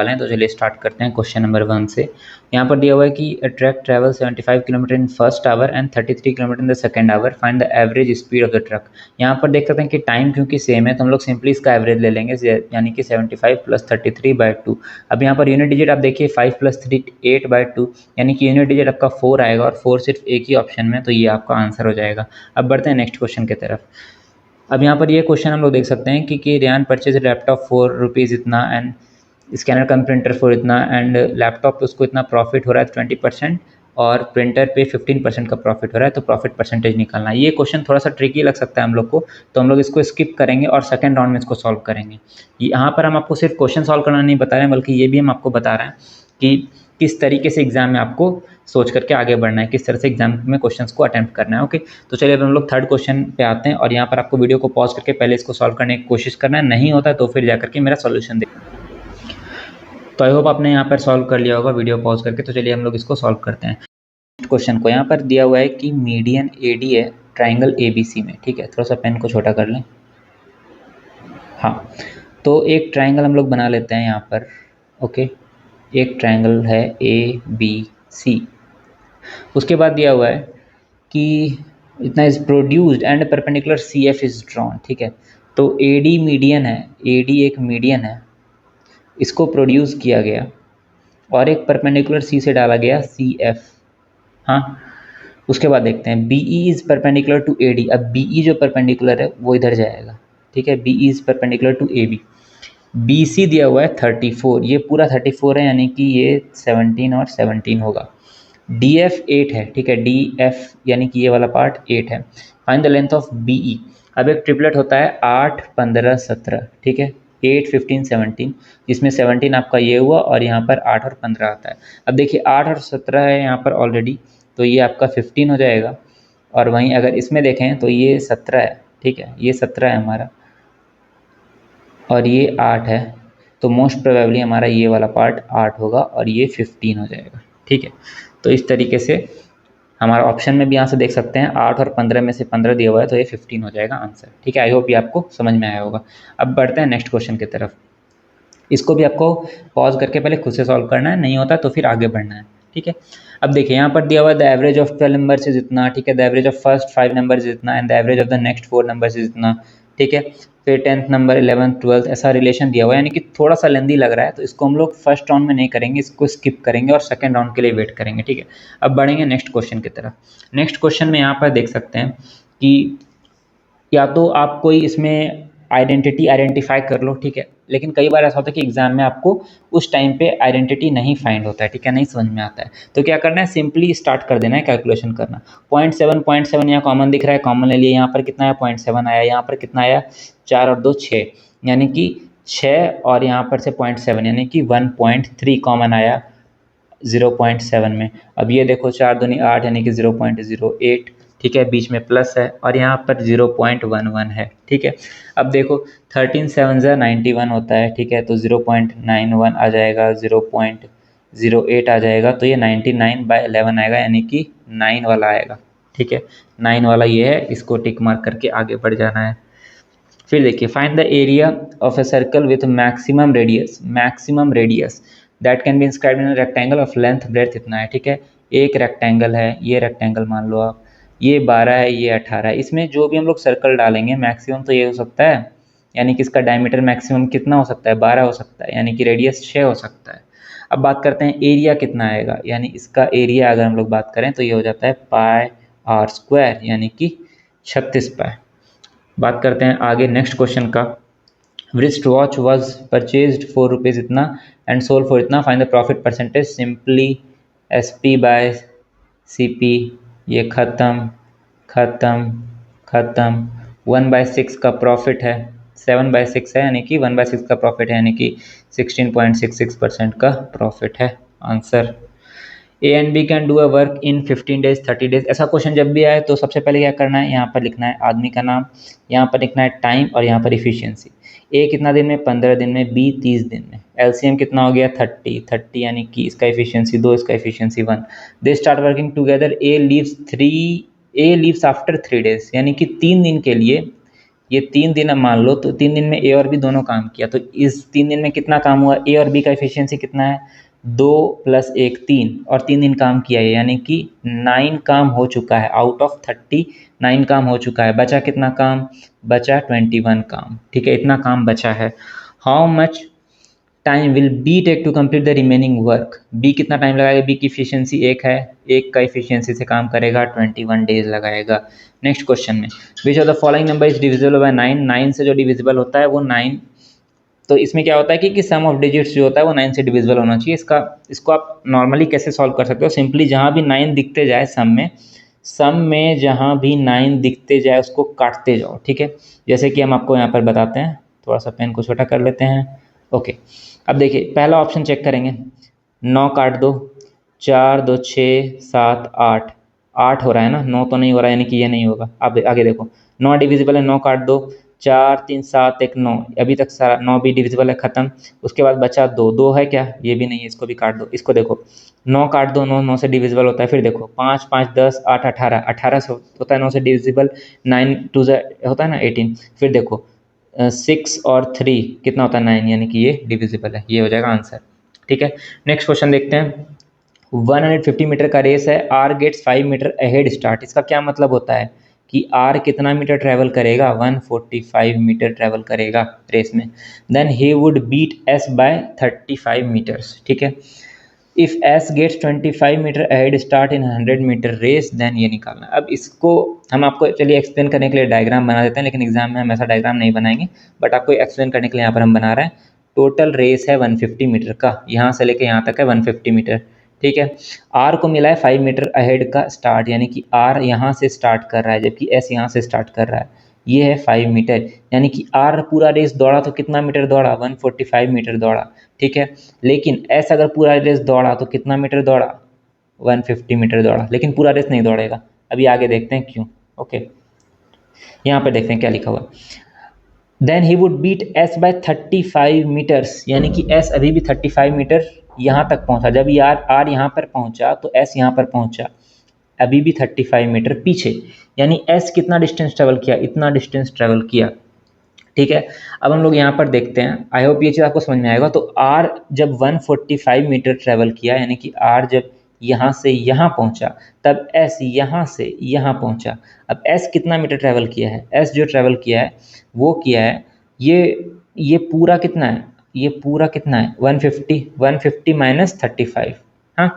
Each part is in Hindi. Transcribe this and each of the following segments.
वाले हैं। तो चलिए स्टार्ट करते हैं क्वेश्चन नंबर 1 से। यहाँ पर दिया हुआ है कि a truck travel 75 kilometre in first hour and 33 kilometre in the second hour, find the average speed of the truck. यहाँ पर देख सकते हैं कि टाइम क्योंकि सेम है तो हम लोग सिंपली इसका एवरेज ले लेंगे, यानी कि 75 प्लस 33/2। अब यहाँ पर यूनिट डिजिट आप देखिए 5 प्लस 3 8/2, यानी कि यूनिट डिजिट आपका 4 आएगा और 4 सिर्फ एक ही ऑप्शन में, तो ये आपका आंसर हो जाएगा। अब बढ़ते हैं नेक्स्ट क्वेश्चन की तरफ। अब यहाँ पर ये क्वेश्चन हम लोग देख सकते हैं कि Ryan purchase laptop for rupees इतना and scanner cum printer for इतना, एंड लैपटॉप पे उसको इतना प्रॉफिट हो रहा है 20% और प्रिंटर पे 15% का प्रॉफिट हो रहा है, तो प्रॉफिट परसेंटेज निकालना है। ये क्वेश्चन थोड़ा सा ट्रिकी लग सकता है हम लोग को, तो हम लोग इसको स्किप करेंगे और सेकंड राउंड में इसको सॉल्व करेंगे। यहाँ पर हम आपको सिर्फ क्वेश्चन सॉल्व करना नहीं बता रहे हैं, बल्कि ये भी हम आपको बता रहे हैं कि किस तरीके से एग्जाम में आपको सोच करके आगे बढ़ना है, किस तरह से एग्जाम में क्वेश्चंस को अटेम्प्ट करना है। ओके, तो चलिए अब हम लोग थर्ड क्वेश्चन पे आते हैं और यहाँ पर आपको वीडियो को पॉज करके पहले इसको सॉल्व करने की कोशिश करना है, नहीं होता तो फिर जाकर के मेरा सॉल्यूशन दे। तो आई होप आपने यहाँ पर सॉल्व कर लिया होगा वीडियो पॉज करके। तो चलिए हम लोग इसको सॉल्व करते हैं। क्वेश्चन को यहाँ पर दिया हुआ है कि मीडियन एडी है ट्राइंगल ABC में, ठीक है। थोड़ा सा पेन को छोटा कर लें। हाँ, तो एक ट्राइंगल हम लोग बना लेते हैं यहाँ पर। ओके, एक ट्राइंगल है ABC। उसके बाद दिया हुआ है कि इतना is produced and perpendicular CF is drawn, ठीक है। तो AD मीडियन है, AD एक मीडियन है, इसको प्रोड्यूस किया गया और एक परपेंडिकुलर C से डाला गया CF। हाँ, उसके बाद देखते हैं BE is perpendicular to AD। अब BE जो परपेंडिकुलर है वो इधर जाएगा, ठीक है। BE is perpendicular to AB। BC दिया हुआ है 34, ये पूरा 34 है, यानी कि ये 17 और 17 होगा। DF 8 है, ठीक है। DF यानी कि ये वाला पार्ट 8 है। Find the length of BE। अब एक ट्रिपलेट होता है 8 15 17, ठीक है। 8 15 17, जिसमें 17 आपका ये हुआ और यहाँ पर 8 और 15 आता है। अब देखिए 8 और 17 है यहाँ पर ऑलरेडी, तो ये आपका 15 हो जाएगा। और वहीं अगर इसमें देखें तो ये 17 है, ठीक है। ये 17 है हमारा और ये 8 है, तो मोस्ट प्रोबेबली हमारा ये वाला पार्ट 8 होगा और ये 15 हो जाएगा, ठीक है। तो इस तरीके से हमारा ऑप्शन में भी यहाँ से देख सकते हैं 8 और 15 में से 15 दिया हुआ है, तो ये 15 हो जाएगा आंसर, ठीक है। आई होप ये आपको समझ में आया होगा। अब बढ़ते हैं नेक्स्ट क्वेश्चन की तरफ। इसको भी आपको पॉज करके पहले खुद से सॉल्व करना है, नहीं होता तो फिर आगे बढ़ना है, ठीक है। अब देखिए यहाँ पर दिया हुआ है the average of 12 numbers is इतना, ठीक है। The average of first 5 numbers is इतना and the average of the next 4 numbers is इतना, ठीक है। फिर 10th नंबर 11th 12th ऐसा रिलेशन दिया हुआ है, यानी कि थोड़ा सा लेंदी लग रहा है, तो इसको हम लोग फर्स्ट राउंड में नहीं करेंगे, इसको स्किप करेंगे और सेकंड राउंड के लिए वेट करेंगे, ठीक है। अब बढ़ेंगे नेक्स्ट क्वेश्चन की तरफ। नेक्स्ट क्वेश्चन में यहाँ पर देख सकते हैं कि या तो आप कोई इसमें आइडेंटिटी आइडेंटिफाई कर लो, ठीक है। लेकिन कई बार ऐसा होता है कि एग्जाम में आपको उस टाइम पे आइडेंटिटी नहीं फाइंड होता है, ठीक है, नहीं समझ में आता है। तो क्या करना है, सिंपली स्टार्ट कर देना है कैलकुलेशन करना। 0.7 यहाँ कॉमन दिख रहा है, कॉमन ले लिए। यहाँ पर कितना है 0.7 आया, यहाँ पर कितना आया 4 और 2 6, यानी कि 6 और यहाँ पर से 0.7 यानी कि 1.3 कॉमन आया 0.7 में। अब ये देखो 4 दूनी 8 यानी कि 0.08, ठीक है। बीच में प्लस है और यहाँ पर 0.11 है, ठीक है। अब देखो 13 7 91 होता है, ठीक है। तो 0.91 आ जाएगा, 0.08 आ जाएगा, तो ये 99/11 आएगा, यानी कि 9 वाला आएगा, ठीक है। 9 वाला ये है, इसको टिक मार्क करके आगे बढ़ जाना है। फिर देखिए find the area of a circle with maximum radius that can be inscribed in rectangle of length breadth इतना है, ठीक है। एक रेक्टेंगल है, ये रेक्टेंगल मान लो आप, ये 12 है, ये 18 है। इसमें जो भी हम लोग सर्कल डालेंगे मैक्सिमम तो ये हो सकता है, यानी कि इसका डायमीटर मैक्सिमम कितना हो सकता है 12 हो सकता है, यानी कि रेडियस 6 हो सकता है। अब बात करते हैं एरिया कितना आएगा, यानी इसका एरिया अगर हम लोग बात करें तो ये हो जाता है πr², यानी कि 36 पाई। बात करते हैं आगे नेक्स्ट क्वेश्चन का। Wrist watch was purchased for rupees इतना एंड सोल्ड फॉर इतना, find the profit percentage. Simply SP/CP, ये ख़त्म ख़त्म ख़त्म। 1/6 का प्रॉफिट है, 7/6 है, यानी कि 1/6 का प्रॉफिट है, यानी कि 16.66% का प्रॉफिट है answer. A and B can do a work in 15 days 30 days। ऐसा क्वेश्चन जब भी आए तो सबसे पहले क्या करना है, यहाँ पर लिखना है आदमी का नाम, यहाँ पर लिखना है टाइम और यहाँ पर इफिशियंसी। A कितना दिन में 15 दिन में, B 30 दिन में। LCM कितना हो गया 30 यानी कि इसका इफिशियंसी 2, इसका efficiency 1। They start working together. A leaves after 3 days, यानी कि 3 दिन के लिए ये 3 दिन अब मान लो, तो 3 दिन में ए और बी दोनों काम किया, तो इस 3 दिन में कितना काम हुआ, ए और बी का एफिशिएंसी कितना है, 2 + 1 3, और 3 दिन काम किया है, यानी कि 9 काम हो चुका है, आउट ऑफ 39 काम हो चुका है। बचा कितना काम, बचा 21 काम, ठीक है, इतना काम बचा है। How much time will be take to complete the remaining work, B कितना टाइम लगाएगा, बी की इफिशियंसी 1 है, 1 का इफिशियंसी से काम करेगा, 21 डेज लगाएगा। नेक्स्ट क्वेश्चन में, विच of the following number is divisible by 9, 9 से जो डिविजिबल होता है वो 9, तो इसमें क्या होता है कि सम ऑफ डिजिट्स जो होता है वो 9 से डिविजिबल होना चाहिए। इसको आप नॉर्मली कैसे सॉल्व कर सकते हो, सिंपली जहाँ भी 9 दिखते जाए सम में जहाँ भी 9 दिखते जाए उसको काटते जाओ, ठीक है। जैसे कि हम आपको यहाँ पर बताते हैं, थोड़ा सा पेन को छोटा कर लेते हैं। ओके, अब देखिए पहला ऑप्शन चेक करेंगे, 9 काट दो, 4 2 6 7 8, 8 हो रहा है ना, 9 तो नहीं हो रहा है, यानी कि ये नहीं होगा। अब आगे देखो, 9 डिविजिबल है, 9 काट दो, 4 3 7 1 9, अभी तक सारा 9 भी डिविजिबल है, खत्म। उसके बाद बचा 2, 2 है क्या, ये भी नहीं है, इसको भी काट दो। इसको देखो, 9 काट दो, 9 9 से डिविजिबल होता है। फिर देखो 5 5 10 8 18, 18 से होता है 9 से डिविजिबल, 9 2 होता है ना 18। फिर देखो 6 और 3 कितना होता है 9, यानी कि ये डिविजिबल है, ये हो जाएगा आंसर, ठीक है। नेक्स्ट क्वेश्चन देखते हैं, 150 मीटर का रेस है, R gets 5 metre ahead start, इसका क्या मतलब होता है कि आर कितना मीटर ट्रेवल करेगा, 145 मीटर ट्रेवल करेगा रेस में। Then he would beat S by 35 metres, ठीक है। If S gets 25 metre ahead start in 100 metre race, then ये निकालना। अब इसको हम आपको चलिए एक्सप्लेन करने के लिए डायग्राम बना देते हैं, लेकिन एग्जाम में हम ऐसा डायग्राम नहीं बनाएंगे, बट आपको एक्सप्लेन करने के लिए यहाँ पर हम बना रहे हैं। टोटल रेस है 150 मीटर का, यहाँ से लेके यहाँ तक है 150 मीटर, ठीक है। आर को मिला है 5 मीटर अहेड का स्टार्ट, यानी कि आर यहाँ से स्टार्ट कर रहा है, जबकि एस यहाँ से स्टार्ट कर रहा है, ये है 5 मीटर, यानी कि आर पूरा रेस दौड़ा तो कितना मीटर दौड़ा, 145 मीटर दौड़ा, ठीक है। लेकिन एस अगर पूरा रेस दौड़ा तो कितना मीटर दौड़ा, 150 मीटर दौड़ा, लेकिन पूरा रेस नहीं दौड़ेगा। अभी आगे देखते हैं क्यों। ओके, यहाँ पर देखते हैं क्या लिखा हुआ, then he would beat S by 35 metres, यानी कि एस अभी भी 35 मीटर यहाँ तक पहुँचा, जब यार आर यहाँ पर पहुँचा तो एस यहाँ पर पहुँचा, अभी भी 35 मीटर पीछे, यानी एस कितना डिस्टेंस ट्रेवल किया, इतना डिस्टेंस ट्रेवल किया, ठीक है। अब हम लोग यहाँ पर देखते हैं, आई होप ये चीज़ आपको समझ में आएगा। तो आर जब 145 मीटर ट्रेवल किया, यानी कि आर जब यहाँ से यहाँ पहुँचा, तब एस यहाँ से यहाँ पहुँचा। अब एस कितना मीटर ट्रेवल किया है, एस जो ट्रेवल किया है वो किया है, ये पूरा कितना है, ये पूरा कितना है 150, 150 माइनस 35, हाँ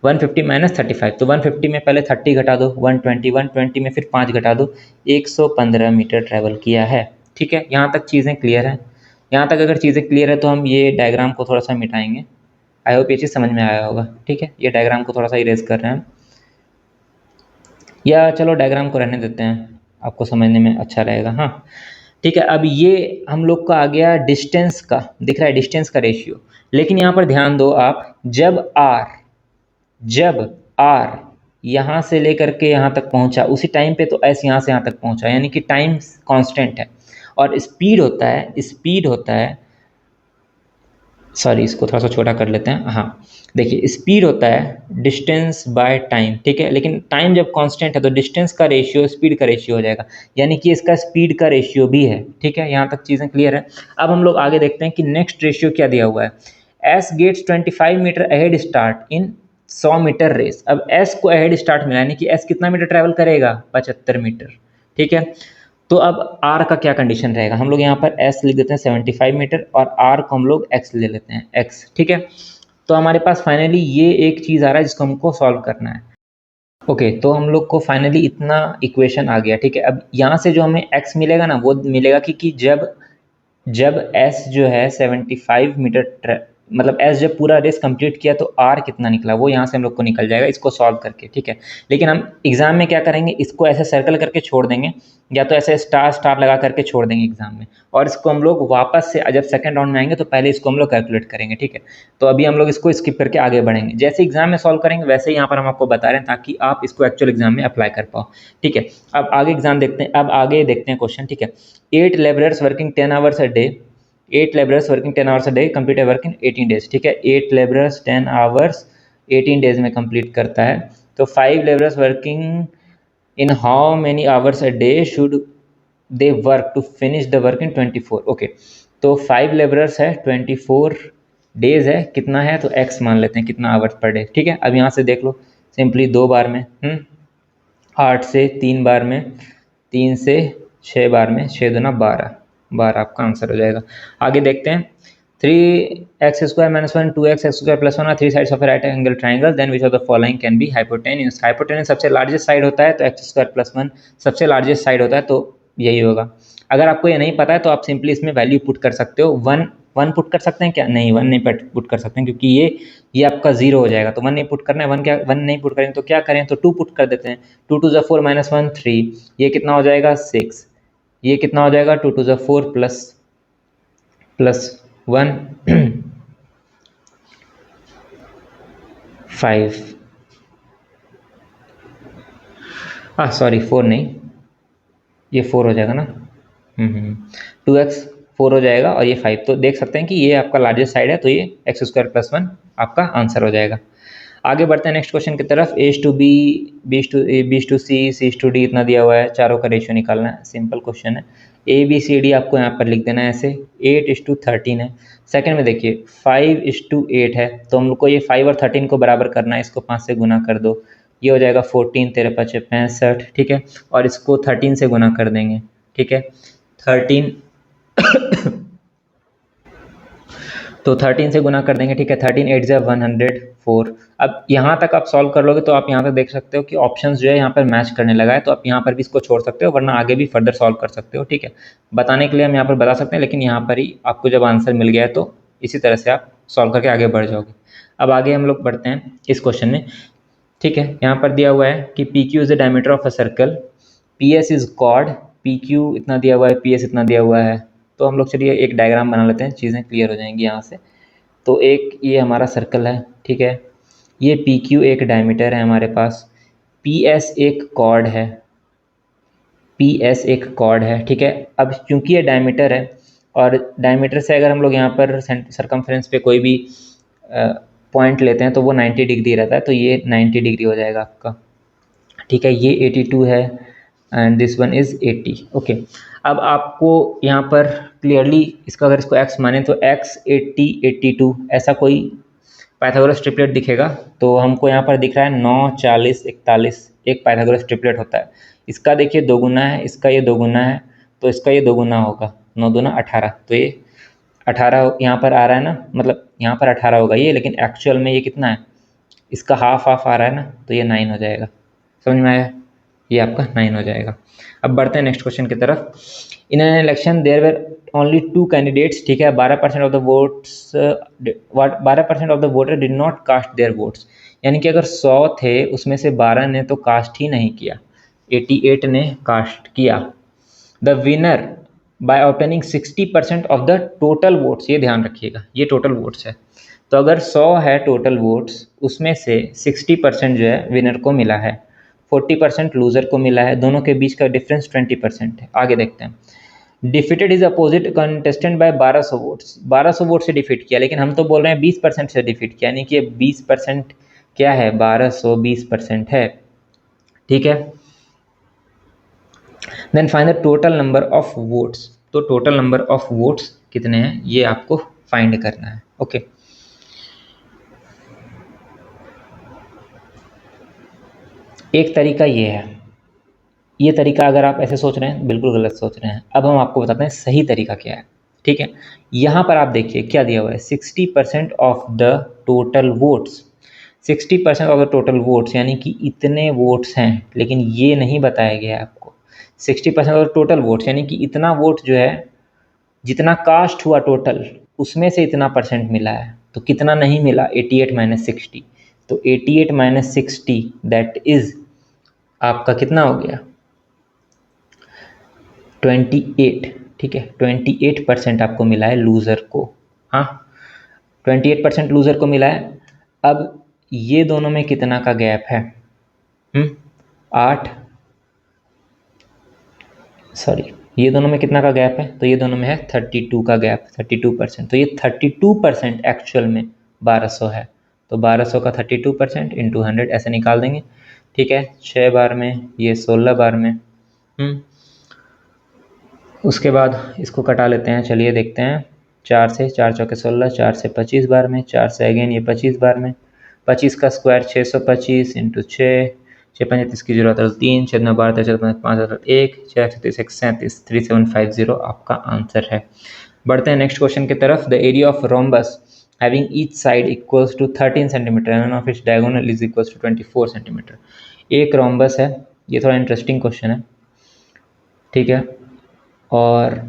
150 माइनस 35, तो 150 में पहले 30 घटा दो, 120, 120 में फिर 5 घटा दो, 115 मीटर ट्रेवल किया है, ठीक है। यहाँ तक चीज़ें क्लियर हैं, यहाँ तक अगर चीज़ें क्लियर है तो हम ये डायग्राम को थोड़ा सा मिटाएंगे। आई होप ये चीज़ समझ में आया होगा, ठीक है। ये डायग्राम को थोड़ा सा इरेज कर रहे हैं हम, या चलो डायग्राम को रहने देते हैं, आपको समझने में अच्छा रहेगा, हाँ ठीक है। अब ये हम लोग का आ गया डिस्टेंस का, दिख रहा है डिस्टेंस का रेशियो, लेकिन यहाँ पर ध्यान दो आप, जब आर यहाँ से लेकर के यहाँ तक पहुँचा, उसी टाइम पे तो एस यहाँ से यहाँ तक पहुँचा, यानी कि टाइम कांस्टेंट है। और स्पीड होता है सॉरी इसको थोड़ा सा छोटा कर लेते हैं, हाँ देखिए स्पीड होता है डिस्टेंस बाय टाइम, ठीक है। लेकिन टाइम जब कांस्टेंट है तो डिस्टेंस का रेशियो स्पीड का रेशियो हो जाएगा, यानी कि इसका स्पीड का रेशियो भी है, ठीक है। यहाँ तक चीज़ें क्लियर है। अब हम लोग आगे देखते हैं कि नेक्स्ट रेशियो क्या दिया हुआ है, S gets 25 metre ahead start in 100 metre race. अब एस को अहेड स्टार्ट मिला, यानी कि एस कितना मीटर ट्रैवल करेगा, 75 मीटर, ठीक है। तो अब आर का क्या कंडीशन रहेगा, हम लोग यहाँ पर एस लिख देते हैं 75 मीटर, और आर को हम लोग एक्स ले लेते हैं, एक्स, ठीक है। तो हमारे पास फाइनली ये एक चीज़ आ रहा है जिसको हमको सॉल्व करना है। ओके, तो हम लोग को फाइनली इतना इक्वेशन आ गया, ठीक है। अब यहाँ से जो हमें एक्स मिलेगा ना, वो मिलेगा कि जब एस जो है 75 मीटर मतलब एस जब पूरा रेस कंप्लीट किया तो आर कितना निकला, वो यहाँ से हम लोग को निकल जाएगा इसको सॉल्व करके, ठीक है। लेकिन हम एग्जाम में क्या करेंगे, इसको ऐसे सर्कल करके छोड़ देंगे, या तो ऐसे स्टार स्टार लगा करके छोड़ देंगे एग्जाम में, और इसको हम लोग वापस से जब सेकंड राउंड में आएंगे तो पहले इसको हम लोग कैलकुलेट करेंगे, ठीक है। तो अभी हम लोग इसको स्किप करके आगे बढ़ेंगे, जैसे एग्जाम में सॉल्व करेंगे वैसे ही यहाँ पर हम आपको बता रहे हैं, ताकि आप इसको एक्चुअल एग्जाम में अप्लाई कर पाओ, ठीक है। अब आगे एग्जाम देखते हैं, अब आगे देखते हैं क्वेश्चन, ठीक है। 8 labourers working 10 hours a day, 8 laborers working 10 hours a day complete a work in 18 days, ठीक है। 8 laborers 10 hours 18 days में कंप्लीट करता है, तो 5 laborers working in how many hours a day should they work to finish the work in 24। Okay, तो 5 लेबरर्स है, 24 डेज है, कितना है तो x मान लेते हैं कितना आवर्स पर डे। ठीक है, अब यहाँ से देख लो सिंपली 2 बार में 8 से 3 बार में, 3 से 6 बार में, 6 दूना 12, 12 आपका आंसर हो जाएगा। आगे देखते हैं 3x² - 1 2x² + 1 are 3 sides of a right angle triangle, then which of the following can be hypotenuse। Hypotenuse सबसे लार्जेस्ट साइड होता है तो x² + 1 सबसे लार्जेस्ट साइड होता है, तो यही होगा। अगर आपको ये नहीं पता है तो आप सिंपली इसमें वैल्यू पुट कर सकते हो। वन पुट कर सकते हैं क्या? नहीं, वन नहीं पुट कर सकते हैं क्योंकि ये आपका 0 हो जाएगा, तो 1 नहीं पुट करना है। वन नहीं पुट करेंगे तो क्या करें, तो 2 पुट कर देते हैं। 2 × 4 - 1 3, ये कितना हो जाएगा 6, ये कितना हो जाएगा 2 × 4 + 1 5, सॉरी 4 नहीं, ये 4 हो जाएगा ना, 2x 4 हो जाएगा और ये 5। तो देख सकते हैं कि ये आपका लार्जेस्ट साइड है, तो ये x² + 1 आपका आंसर हो जाएगा। आगे बढ़ते हैं नेक्स्ट क्वेश्चन की तरफ। A/B, B/A, B/C, C/D इतना दिया हुआ है, चारों का रेशियो निकालना है। सिंपल क्वेश्चन है। ABCD आपको यहाँ पर लिख देना है ऐसे। 8:13 है। सेकंड में देखिए 5:8 है, तो हम लोग को ये 5 और 13 को बराबर करना है। इसको 5 से गुना कर दो, ये हो जाएगा 14, 13 × 5 = 65। ठीक है, और इसको 13 से गुना कर देंगे। ठीक है, 13 तो 13 से गुना कर देंगे। ठीक है, 13 8 × 104। अब यहाँ तक आप सॉल्व कर लोगे तो आप यहाँ तक देख सकते हो कि ऑप्शंस जो है यहाँ पर मैच करने लगा है, तो आप यहाँ पर भी इसको छोड़ सकते हो, वरना आगे भी फर्दर सॉल्व कर सकते हो। ठीक है, बताने के लिए हम यहाँ पर बता सकते हैं, लेकिन यहाँ पर ही आपको जब आंसर मिल गया है तो इसी तरह से आप सॉल्व करके आगे बढ़ जाओगे। अब आगे हम लोग बढ़ते हैं इस क्वेश्चन में। ठीक है, यहाँ पर दिया हुआ है कि PQ is the diameter of a circle, PS is chord, PQ इतना दिया हुआ है, PS इतना दिया हुआ है। तो हम लोग चलिए एक डायग्राम बना लेते हैं, चीज़ें क्लियर हो जाएंगी यहाँ से। तो एक ये हमारा सर्कल है। ठीक है, ये PQ एक डायमीटर है हमारे पास, PS एक कॉर्ड है, PS एक कॉर्ड है। ठीक है, अब चूंकि ये डायमीटर है और डायमीटर से अगर हम लोग यहाँ पर सरकमफ्रेंस पे कोई भी पॉइंट लेते हैं तो वो 90 डिग्री रहता है, तो ये 90 डिग्री हो जाएगा आपका। ठीक है, ये 82 है and this one is 80। Okay, अब आपको यहाँ पर क्लियरली इसका अगर इसको x माने तो x 80 82 ऐसा कोई पाइथागोरस ट्रिपलेट दिखेगा। तो हमको यहाँ पर दिख रहा है 9 40 41 एक पाइथागोरस ट्रिपलेट होता है। इसका देखिए 2 गुना है, इसका ये 2 गुना है, तो इसका ये 2 गुना होगा, 9 दूना 18, तो ये 18 यहाँ पर आ रहा है ना, मतलब यहाँ पर 18 होगा ये, लेकिन एक्चुअल में ये कितना है, इसका हाफ आ रहा है ना, तो ये 9 हो जाएगा। समझ में आया, ये आपका 9 हो जाएगा। अब बढ़ते हैं नेक्स्ट क्वेश्चन की तरफ। In an election there were only 2 candidates. ठीक है, 12% of the votes 12% of the voter did not cast their votes, यानी कि अगर 100 थे उसमें से 12 ने तो कास्ट ही नहीं किया, 88 ने कास्ट किया। The winner by obtaining 60% of the total votes, ये ध्यान रखिएगा, ये टोटल वोट्स है। तो अगर 100 है टोटल वोट्स, उसमें से 60% जो है विनर को मिला है, 40% लूजर को मिला है, दोनों के बीच का डिफरेंस 20% है। आगे देखते हैं। Defeated is opposite contestant by 1200 votes, 1200 vote से डिफीट किया, लेकिन हम तो बोल रहे हैं 20% से डिफीट किया, यानी कि 20% क्या है, 1200 20% है। ठीक है, then find the total number of votes. तो टोटल नंबर ऑफ वोट्स कितने हैं ये आपको फाइंड करना है। ओके, एक तरीका ये है, ये तरीका अगर आप ऐसे सोच रहे हैं बिल्कुल गलत सोच रहे हैं। अब हम आपको बताते हैं सही तरीका क्या है। ठीक है, यहाँ पर आप देखिए क्या दिया हुआ है, 60% of the total votes, 60% of the total votes यानी कि इतने वोट्स हैं, लेकिन ये नहीं बताया गया है आपको। 60% ऑफ द टोटल वोट्स यानी कि इतना वोट जो है, जितना कास्ट हुआ टोटल, उसमें से इतना परसेंट मिला है। तो कितना नहीं मिला, 88 - 60, तो 88 - 60 दैट इज आपका कितना हो गया, 28। ठीक है, 28% आपको मिला है लूज़र को। हाँ, 28% लूज़र को मिला है। अब ये दोनों में कितना का गैप है, 8, सॉरी ये दोनों में कितना का गैप है, तो ये दोनों में है 32 का गैप, 32%। तो ये 32% एक्चुअल में 1200 है, तो 1200 का 32% इंटू 100 ऐसे निकाल देंगे। ठीक है, 6 बार में, ये 16 बार में, उसके बाद इसको कटा लेते हैं, चलिए देखते हैं। 4 से 4 चौके 16, 4 से 25 बार में, 4 से अगेन ये 25 बार में, 25 का स्क्वायर 625 इंटू 6, 6 की जरूरत है 3, 6 12 13 5 1, 6 37 3750 आपका आंसर है। बढ़ते हैं नेक्स्ट क्वेश्चन की तरफ। The area of rhombus having each side equals to 13 centimetre and of its diagonal is equals to 24 centimetre. एक रोम्बस है, ये थोड़ा इंटरेस्टिंग क्वेश्चन है, ठीक है, और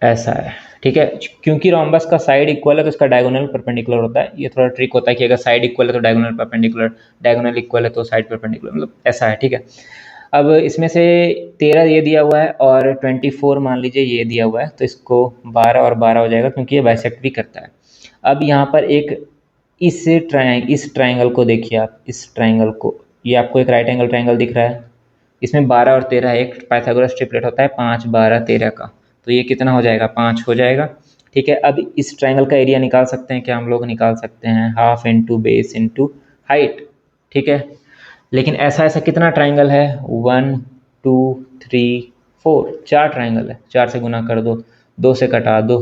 ऐसा है, ठीक है, क्योंकि रोम्बस का साइड इक्वल है तो इसका डायगोनल परपेंडिकुलर होता है। ये थोड़ा ट्रिक होता है कि अगर साइड इक्वल है तो डायगोनल परपेंडिकुलर, डायगोनल इक्वल है तो साइड परपेंडिकुलर, मतलब ऐसा है, ठीक है। अब इसमें से 13 ये दिया हुआ है और 24 मान लीजिए ये दिया हुआ है, तो इसको 12 और 12 हो जाएगा क्योंकि ये बाइसेक्ट भी करता है। अब यहाँ पर एक इस ट्राइंगल को देखिए आप, इस ट्राइंगल को, ये आपको एक राइट एंगल ट्राइंगल दिख रहा है, इसमें 12 और 13 एक पाइथागोरस ट्रिपलेट होता है 5 12 13 का, तो ये कितना हो जाएगा, 5 हो जाएगा, ठीक है। अब इस ट्राइंगल का एरिया निकाल सकते हैं क्या हम लोग, निकाल सकते हैं, half into base into height, ठीक है। लेकिन ऐसा ऐसा कितना ट्राइंगल है, 1 2 3 4, 4 ट्राइंगल है, 4 से गुना कर दो, 2 से कटा दो,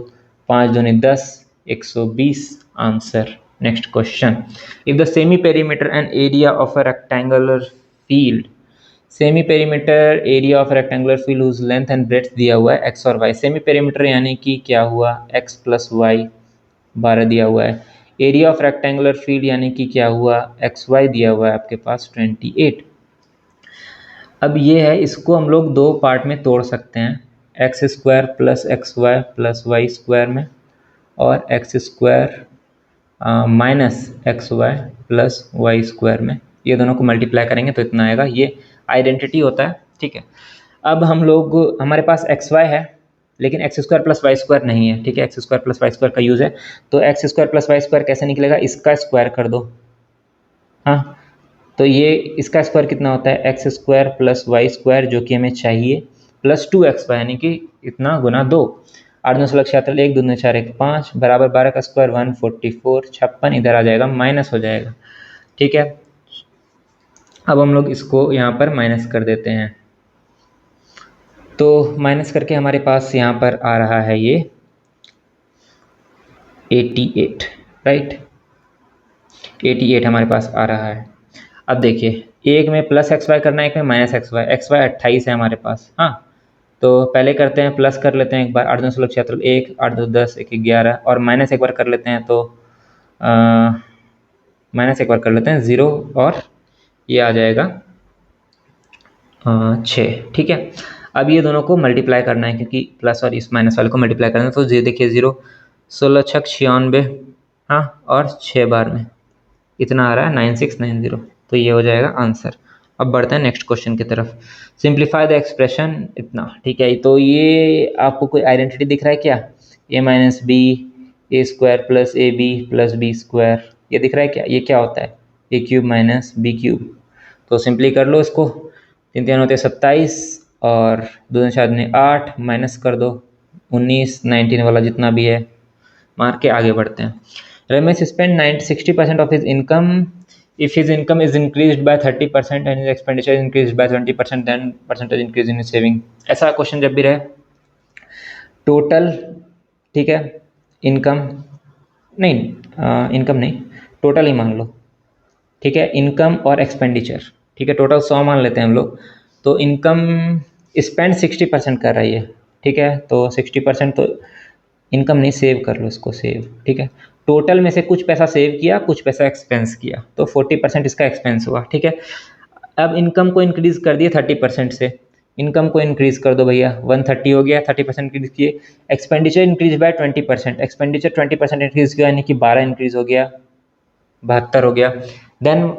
5 दूनी 10, 120 answer. Next question. If the semi perimeter and area of a rectangular field, semi perimeter area of rectangular field whose length and breadth दिया हुआ है एक्स और वाई। सेमी पेरीमीटर यानी कि क्या हुआ, एक्स प्लस वाई 12 दिया हुआ है। एरिया ऑफ रेक्टेंगुलर फील्ड यानी कि क्या हुआ, एक्स वाई दिया हुआ है आपके पास 28। अब ये है, इसको हम लोग दो पार्ट में तोड़ सकते हैं, x square plus x y plus y square में, और x square minus x y plus y square में। ये दोनों को मल्टीप्लाई करेंगे तो इतना आएगा, ये आइडेंटिटी होता है, ठीक है। अब हम लोग, हमारे पास एक्स वाई है लेकिन x square plus y square नहीं है, ठीक है, x square plus y square का यूज़ है, तो x square plus y square कैसे निकलेगा, इसका स्क्वायर कर दो, हाँ, तो ये इसका स्क्वायर कितना होता है, x square plus y square जो कि हमें चाहिए, प्लस 2x वाई यानी कि इतना गुना 2, 8 9 16 76, 1 2 9 4 1 5 बराबर 12 का स्क्वायर 144, 56 इधर आ जाएगा, माइनस हो जाएगा, ठीक है। अब हम लोग इसको यहाँ पर माइनस कर देते हैं, तो माइनस करके हमारे पास यहाँ पर आ रहा है ये 88, राइट, 88 हमारे पास आ रहा है। अब देखिए, एक में प्लस एक्स वाई करना है, एक में माइनस एक्स वाई 28 है हमारे पास, हाँ, तो पहले करते हैं प्लस कर लेते हैं एक बार, 8 9 16 76, 1 8 2 10 1 11, और माइनस एक बार कर लेते हैं, तो माइनस एक बार कर लेते हैं 0, और ये आ जाएगा 6, ठीक है। अब ये दोनों को मल्टीप्लाई करना है क्योंकि प्लस और इस माइनस वाले को मल्टीप्लाई करना है, तो ये देखिए 0 16 6 96, हाँ, और 6 बार में इतना आ रहा है 9690, तो ये हो जाएगा आंसर। अब बढ़ते हैं नेक्स्ट क्वेश्चन की तरफ। सिंप्लीफाई द एक्सप्रेशन इतना, ठीक है, तो ये आपको कोई आइडेंटिटी दिख रहा है क्या, a minus b a square plus a b plus b square, ये दिख रहा है क्या, ये क्या होता है, a cube minus b cube, तो सिंपली कर लो इसको, 3 3 होते 27 और 2 2 4 दूनी 8, माइनस कर दो 19 19 वाला जितना भी है, मार के आगे बढ़ते हैं। Ramesh spent 60% of his income. If his income is increased by 30% and his expenditure is increased by 20%, then percentage increase in his saving. ऐसा क्वेश्चन जब भी रहे, टोटल, ठीक है, इनकम नहीं, इनकम नहीं, टोटल ही मान लो, ठीक है, इनकम और एक्सपेंडिचर, ठीक है, टोटल 100 मान लेते हैं हम लोग, तो इनकम स्पेंड 60% कर रही है, ठीक है, तो 60%, तो इनकम नहीं, सेव कर लो इसको, सेव, ठीक है, टोटल में से कुछ पैसा सेव किया, कुछ पैसा एक्सपेंस किया, तो 40% इसका एक्सपेंस हुआ, ठीक है। अब इनकम को इंक्रीज कर दिए 30% से, इनकम को इंक्रीज कर दो भैया, 130 हो गया, 30% इंक्रीज किए, expenditure increase by 20%, expenditure 20% increase किया यानी कि 12 इंक्रीज हो गया, 72 हो गया। देन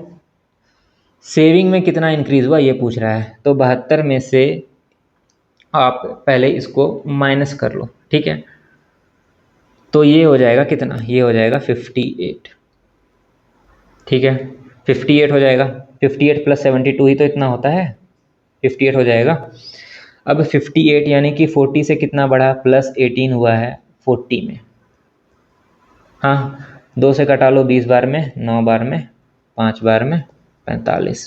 सेविंग में कितना इंक्रीज हुआ ये पूछ रहा है, तो 72 में से आप पहले इसको माइनस कर लो, ठीक है, तो ये हो जाएगा कितना, ये हो जाएगा 58, ठीक है, 58 हो जाएगा, 58 प्लस 72 ही तो इतना होता है, 58 हो जाएगा। अब 58 यानी कि 40 से कितना बढ़ा, प्लस 18 हुआ है 40 में, हाँ, 2 से कटा लो 20 बार में, 9 बार में, 5 बार में 45,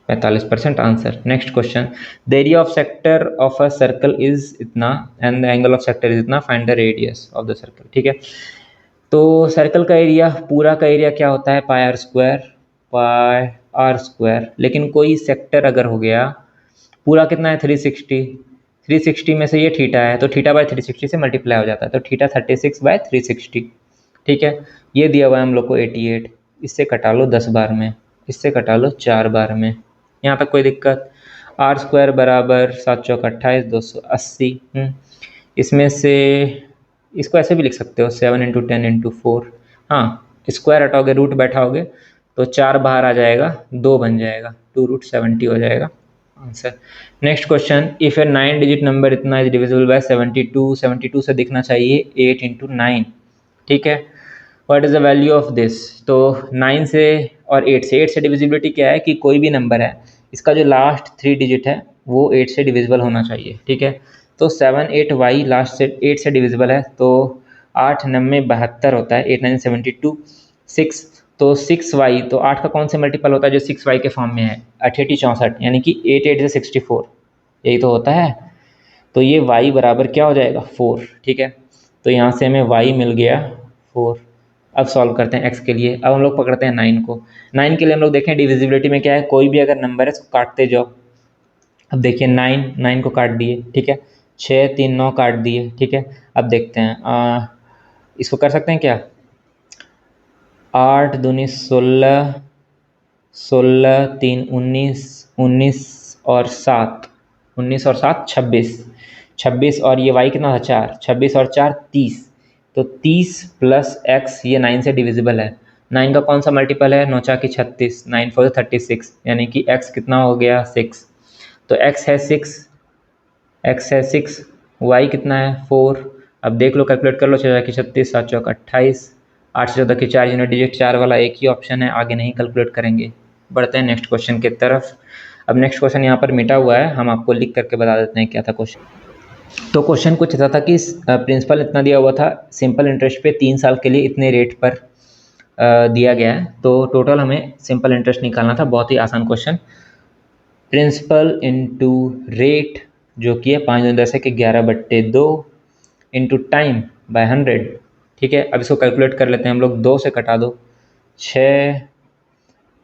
45% answer. Next question, the area of sector of a circle is इतना and the angle of sector is इतना, find the radius of the circle. ठीक है, तो सर्कल का एरिया, पूरा का एरिया क्या होता है, pi r square, pi r square. लेकिन कोई सेक्टर अगर हो गया, पूरा कितना है 360, 360 में से ये थीटा है तो थीटा बाय 360 से मल्टीप्लाई हो जाता है, तो थीटा 36/360। ठीक है, ये दिया हुआ है हम लोग को 88, इससे कटा लो 10 बार में, इससे कटा लो 4 बार में, यहाँ तक कोई दिक्कत। आर स्क्वायर बराबर 7 चौक 28, 280। इसमें से इसको ऐसे भी लिख सकते हो 7 इंटू 10 इंटू 4। हाँ, स्क्वायर हटाओगे, रूट बैठाओगे तो 4 बाहर आ जाएगा, 2 बन जाएगा, 2√70 हो जाएगा answer. Next question, if A 9 digit number इतना इज डिविजिबल बाय 72, 72 से दिखना चाहिए 8 इंटू 9। ठीक है, what is the value of this, तो 9 से और 8 से डिविजिबिलिटी क्या है कि कोई भी नंबर है, इसका जो लास्ट 3 डिजिट है वो 8 से डिविजिबल होना चाहिए। ठीक है, तो 78y लास्ट से 8 से डिविजिबल है, तो 8 9 72 होता है, 8 9 72, 6, तो 6y, तो 8 का कौन से मल्टीपल होता है जो 6y के फॉर्म में है, 88 64, यानी कि 8 8 से 64, यही तो होता है। तो ये y बराबर क्या हो जाएगा 4। ठीक है, तो यहाँ से हमें y मिल गया 4। अब सॉल्व करते हैं x के लिए। अब हम लोग पकड़ते हैं 9 को। 9 के लिए हम लोग देखें डिविजिबिलिटी में क्या है, कोई भी अगर नंबर है उसको काटते जाओ। अब देखिए 9 को काट दिए। ठीक है, 6 3 9 काट दिए। ठीक है, अब देखते हैं इसको कर सकते हैं क्या, 8 दूनी 16, 16 3 19, 19 और 7, 19 और 7 26, 26 और ये y कितना था 4, 26 और 4 30, तो 30 प्लस x, ये 9 से डिविजिबल है। 9 का कौन सा मल्टीपल है, 9 की 36, 9 4 36, यानी कि x कितना हो गया 6, तो x है 6, x है 6, y कितना है 4। अब देख लो, कैलकुलेट कर लो, 6 की 36, 7 चौक 28, 8 से 14 की 4 यूनिट डिजिट, 4 वाला एक ही ऑप्शन है, आगे नहीं कैलकुलेट करेंगे। बढ़ते हैं नेक्स्ट क्वेश्चन की तरफ। अब नेक्स्ट क्वेश्चन यहाँ पर मिटा हुआ है, हम आपको लिख करके बता देते हैं क्या था क्वेश्चन। तो क्वेश्चन कुछ ऐसा था कि प्रिंसिपल इतना दिया हुआ था, सिंपल इंटरेस्ट पे 3 साल के लिए इतने रेट पर दिया गया है, तो टोटल हमें सिंपल इंटरेस्ट निकालना था। बहुत ही आसान क्वेश्चन, प्रिंसिपल इंटू रेट जो कि है 5×10⁻², इंटू टाइम बाय 100। ठीक है, अब इसको कैलकुलेट कर लेते हैं हम लोग, 2 से कटा दो, 6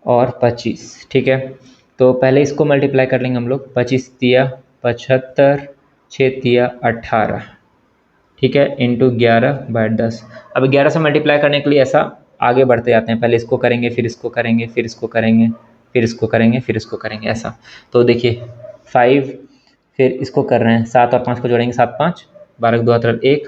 और 25। ठीक है, तो पहले इसको मल्टीप्लाई कर लेंगे हम लोग, 25 तिया 75, 6 तिया 18। ठीक है, इंटू 11/10। अब 11 से मल्टीप्लाई करने के लिए ऐसा आगे बढ़ते जाते हैं, पहले इसको करेंगे, फिर इसको करेंगे, फिर इसको करेंगे, फिर इसको करेंगे, फिर इसको करेंगे, ऐसा। तो देखिए 5, फिर इसको कर रहे हैं, 7 और 5 को जोड़ेंगे, 7 5, 12 2 1।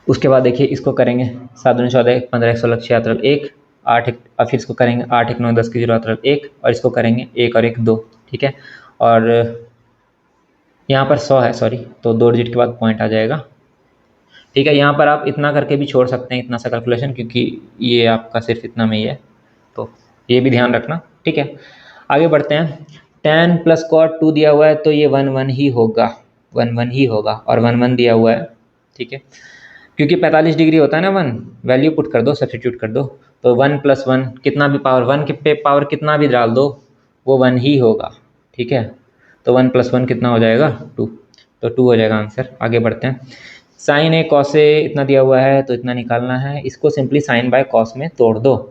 उसके बाद देखिए इसको करेंगे, 7 दूनी 14, 15 1 16 6 1, 8 1, और फिर इसको करेंगे 8 1 9 10 की 0 1, और इसको करेंगे 1 और 1 2। ठीक है, और यहाँ पर 100 है, सॉरी, तो 2 डिजिट के बाद पॉइंट आ जाएगा। ठीक है, यहाँ पर आप इतना करके भी छोड़ सकते हैं, इतना सा कैलकुलेशन, क्योंकि ये आपका सिर्फ इतना में ही है, तो ये भी ध्यान रखना। ठीक है, आगे बढ़ते हैं। tan + cot 2 दिया हुआ है, तो ये 1 1 ही होगा, 1 1 ही होगा, और 1 1 दिया हुआ है। ठीक है, क्योंकि 45 डिग्री होता है ना 1, वैल्यू पुट कर दो, सब्सटीट्यूट कर दो, तो 1 + 1 कितना भी पावर, 1 के पे पावर कितना भी डाल दो वो 1 ही होगा। ठीक है, तो 1 + 1 कितना हो जाएगा 2, तो 2 हो जाएगा आंसर। आगे बढ़ते हैं, साइन ए कॉस ए इतना दिया हुआ है तो इतना निकालना है, इसको सिंपली साइन बाय कॉस में तोड़ दो।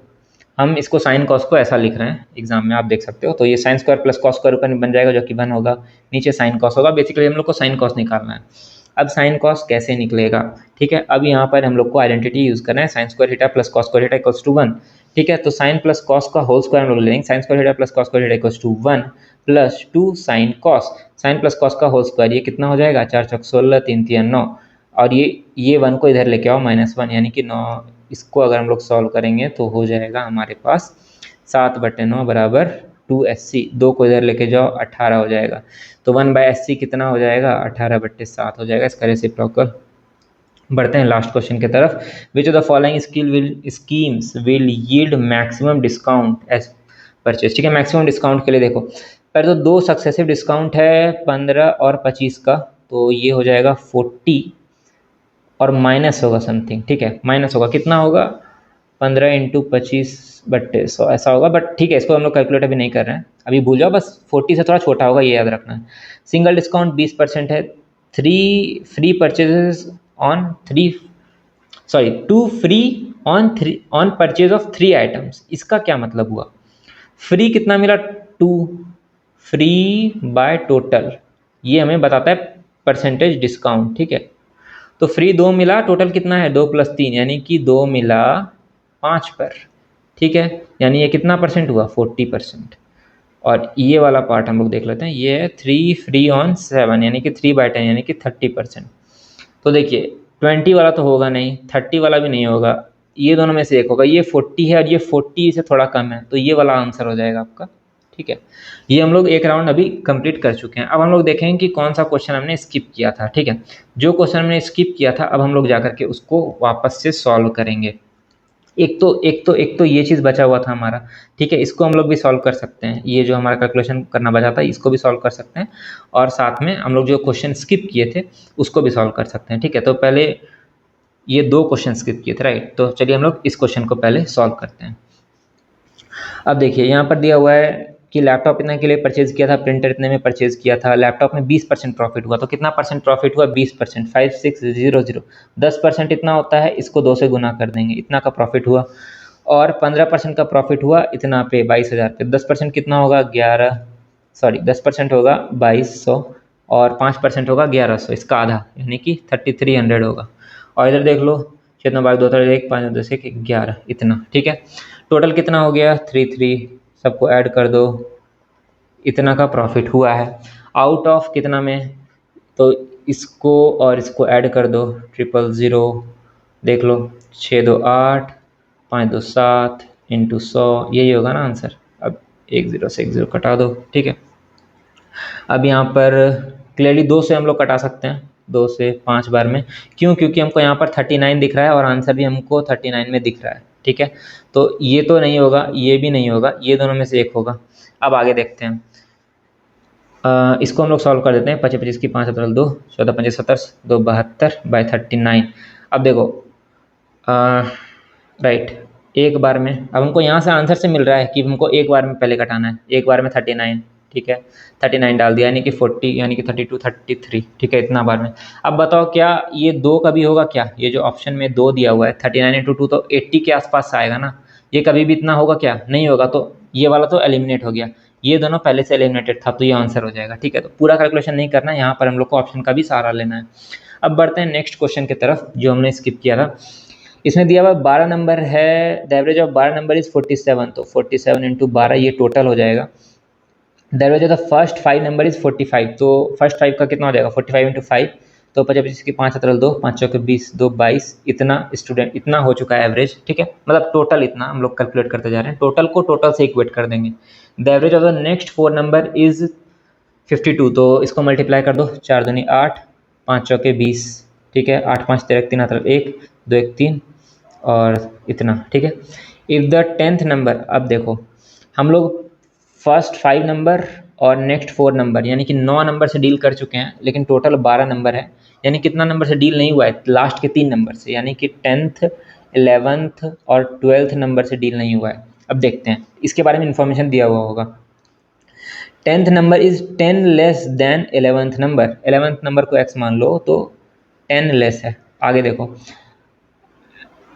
हम इसको साइन कॉस को ऐसा लिख रहे हैं, एग्जाम में आप देख सकते हो, तो ये sin स्क्वायर + cos स्क्वायर ऊपर बन जाएगा जो कि 1 होगा, नीचे साइन कॉस होगा। बेसिकली हम लोग को साइन कॉस निकालना है। अब साइन कॉस कैसे निकलेगा, ठीक है, अब यहाँ पर हम लोग को आइडेंटिटी यूज़ करना है, sin square theta + cos square theta = 1। ठीक है, तो साइन + cos का होल स्क्वायर हम लोग लेंगे, sin square theta + cos square theta = 1 + 2 sin cos, sine + cos का होल स्क्वायर, ये कितना हो जाएगा, 4 चौक 16, 3 तिया 9, और ये 1 को इधर लेके आओ -1, यानी कि 9। इसको अगर हम लोग सॉल्व करेंगे तो हो जाएगा हमारे पास 7/9 बराबर 2/80, 2 को इधर लेके जाओ 18 हो जाएगा, तो 1/80 कितना हो जाएगा, 18/7 हो जाएगा, इसका रेसिप्रोकल। बढ़ते हैं लास्ट क्वेश्चन की तरफ, which of the following schemes will yield maximum discount as purchase. ठीक है, मैक्सिमम डिस्काउंट के लिए देखो, पहले तो 2 सक्सेसिव डिस्काउंट है 15 और 25 का, तो ये हो जाएगा 40 और माइनस होगा समथिंग। ठीक है, माइनस होगा, कितना होगा, 15 इंटू 25/100 ऐसा होगा, बट ठीक है, इसको हम लोग कैलकुलेट अभी नहीं कर रहे हैं, अभी भूल जाओ, बस 40 से थोड़ा छोटा होगा, ये याद रखना है। सिंगल डिस्काउंट 20% है, 3 free purchases on 2 free on purchase of 3 items. इसका क्या मतलब हुआ? फ्री कितना मिला? 2 फ्री बाय टोटल, ये हमें बताता है परसेंटेज डिस्काउंट, ठीक है। तो फ्री 2 मिला, टोटल कितना है? 2 + 3 यानी कि 2 मिला 5 पर, ठीक है। यानी ये कितना परसेंट हुआ? 40%। और ये वाला पार्ट हम लोग देख लेते हैं, ये है 3 फ्री ऑन 7 यानी कि 3/10 यानी कि 30%। तो देखिए 20 वाला तो होगा नहीं, 30 वाला भी नहीं होगा, ये दोनों में से एक होगा। ये 40 है और ये 40 से थोड़ा कम है, तो ये वाला आंसर हो जाएगा आपका, ठीक है। ये हम लोग एक राउंड अभी कंप्लीट कर चुके हैं। अब हम लोग देखेंगे कि कौन सा क्वेश्चन हमने स्किप किया था, ठीक है। जो क्वेश्चन हमने स्किप किया था अब हम लोग जाकर के उसको वापस से सॉल्व करेंगे। एक तो ये चीज़ बचा हुआ था हमारा, ठीक है, इसको हम लोग भी सॉल्व कर सकते हैं। ये जो हमारा कैलकुलेशन करना बचा था इसको भी सॉल्व कर सकते हैं, और साथ में हम लोग जो क्वेश्चन स्किप किए थे उसको भी सॉल्व कर सकते हैं, ठीक है। तो पहले ये 2 क्वेश्चन स्किप किए थे, राइट। तो चलिए हम लोग इस क्वेश्चन को पहले सॉल्व करते हैं। अब देखिए यहाँ पर दिया हुआ है कि लैपटॉप इतने के लिए परचेज किया था, प्रिंटर इतने में परचेज किया था, लैपटॉप में 20% प्रॉफिट हुआ। तो कितना परसेंट प्रॉफिट हुआ? 20%, 5600। 10% इतना होता है, इसको 2 से गुना कर देंगे, इतना का प्रॉफिट हुआ। और 15% का प्रॉफिट हुआ इतना पे, 22,000 पे। 10% कितना होगा? 10% होगा 2200, और 5% होगा 1100, इसका आधा यानी कि 3300 होगा। और इधर देख लो, 6 बार 2 1 5 10 1 11, इतना, ठीक है। टोटल कितना हो गया? 33, सबको ऐड कर दो, इतना का प्रॉफिट हुआ है। आउट ऑफ कितना में? तो इसको और इसको ऐड कर दो, 000, देख लो, 6 2 8, 5 2 7 इंटू 100, यही होगा ना आंसर। अब 1 0 से 1 0 कटा दो, ठीक है। अब यहाँ पर क्लियरली 2 से हम लोग कटा सकते हैं, 2 से 5 बार में। क्यों? क्योंकि हमको यहाँ पर 39 दिख रहा है और आंसर भी हमको 39 में दिख रहा है, ठीक है। तो ये तो नहीं होगा, ये भी नहीं होगा, ये दोनों में से एक होगा। अब आगे देखते हैं, इसको हम लोग सॉल्व कर देते हैं। 25 25 की 5 17 2, 14 5 17, 2 72 बाई 39। अब देखो, राइट, एक बार में, अब हमको यहाँ से आंसर से मिल रहा है कि हमको एक बार में पहले कटाना है, एक बार में 39, ठीक है। 39 डाल दिया यानी कि 40 यानी कि 32 33, ठीक है, इतना बार में। अब बताओ क्या ये 2 कभी होगा क्या? ये जो ऑप्शन में 2 दिया हुआ है, 39 इंटू 2 तो 80 के आसपास आएगा ना। ये कभी भी इतना होगा क्या? नहीं होगा। तो ये वाला तो एलिमिनेट हो गया, ये दोनों पहले से एलिमिनेटेड था, तो ये आंसर हो जाएगा, ठीक है। तो पूरा कैलकुलेशन नहीं करना है, यहाँ पर हम लोग को ऑप्शन का भी सहारा लेना है। अब बढ़ते हैं नेक्स्ट क्वेश्चन की तरफ जो हमने स्किप किया था। इसमें दिया हुआ 12 नंबर है, the average of 12 number is 47, तो 47 इंटू 12 ये टोटल हो जाएगा। The average of the first 5 number is 45, तो फर्स्ट 5 का कितना हो जाएगा? 45 इंटू 5, तो 50 25 की 5 17 2, 5 चौके 20, 2 22, इतना स्टूडेंट, इतना हो चुका है एवरेज, ठीक है। मतलब टोटल इतना हम लोग कैलकुलेट करते जा रहे हैं, टोटल को टोटल से इक्वेट कर देंगे। The average of the next 4 number is 52, तो इसको मल्टीप्लाई कर दो, 4 दूनी 8, 5 चौके 20, ठीक है, 8 5 13 3 1, 2 1 3 और इतना, ठीक है। इफ़ द 10th नंबर, अब देखो हम लोग फर्स्ट 5 नंबर और नेक्स्ट 4 नंबर यानी कि 9 नंबर से डील कर चुके हैं, लेकिन टोटल 12 नंबर है, यानी कितना नंबर से डील नहीं हुआ है? लास्ट के 3 नंबर से, यानी कि 10th 11th और 12th नंबर से डील नहीं हुआ है। अब देखते हैं, इसके बारे में इंफॉर्मेशन दिया हुआ होगा। 10th number is 10 less than 11th number, 11th number को x मान लो तो 10 लेस है। आगे देखो,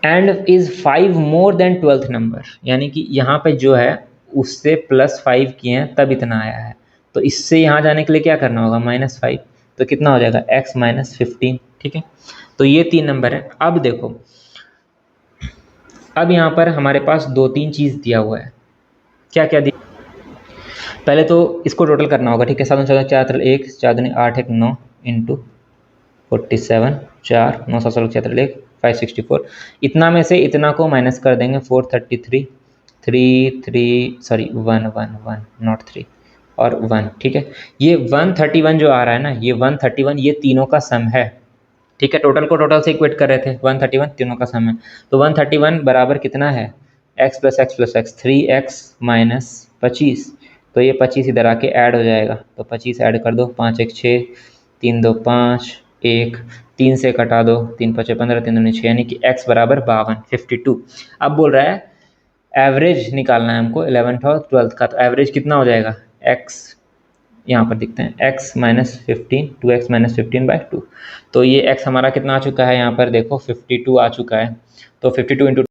and is 5 more than 12th number, यानी कि यहाँ पे जो है उससे +5 किए हैं तब इतना आया है। तो इससे यहाँ जाने के लिए क्या करना होगा? -5, तो कितना हो जाएगा? x - 15, ठीक है। तो ये 3 नंबर है। अब देखो, अब यहाँ पर हमारे पास 2-3 चीज़ दिया हुआ है। क्या क्या दिया? पहले तो इसको टोटल करना होगा, ठीक है। 7 14 4 3 1, 4 दूनी 8 1 9 इंटू 47, 4 9 7 16 4 1 564, इतना में से इतना को माइनस कर देंगे, 433 3 3 सॉरी 1 1 1 नॉट 3 और 1, ठीक है। ये 131 जो आ रहा है ना, ये 131 ये तीनों का सम है, ठीक है। टोटल को टोटल से इक्वेट कर रहे थे, 131 तीनों का सम है। तो 131 बराबर कितना है? x + x + x, 3x - 25, तो ये 25 इधर आके ऐड हो जाएगा, तो 25 ऐड कर दो, 5 1 6, 3 2 5, 1, 3 से कटा दो, 3 पचे 15, 3 दूनी 6, यानी कि x बराबर 52, 52। अब बोल रहा है एवरेज निकालना है हमको 11th और 12th का, तो एवरेज कितना हो जाएगा, x यहाँ पर दिखते हैं x माइनस 15, 2x माइनस 15/2। तो ये x हमारा कितना आ चुका है, यहाँ पर देखो 52 आ चुका है। तो 52 इंटू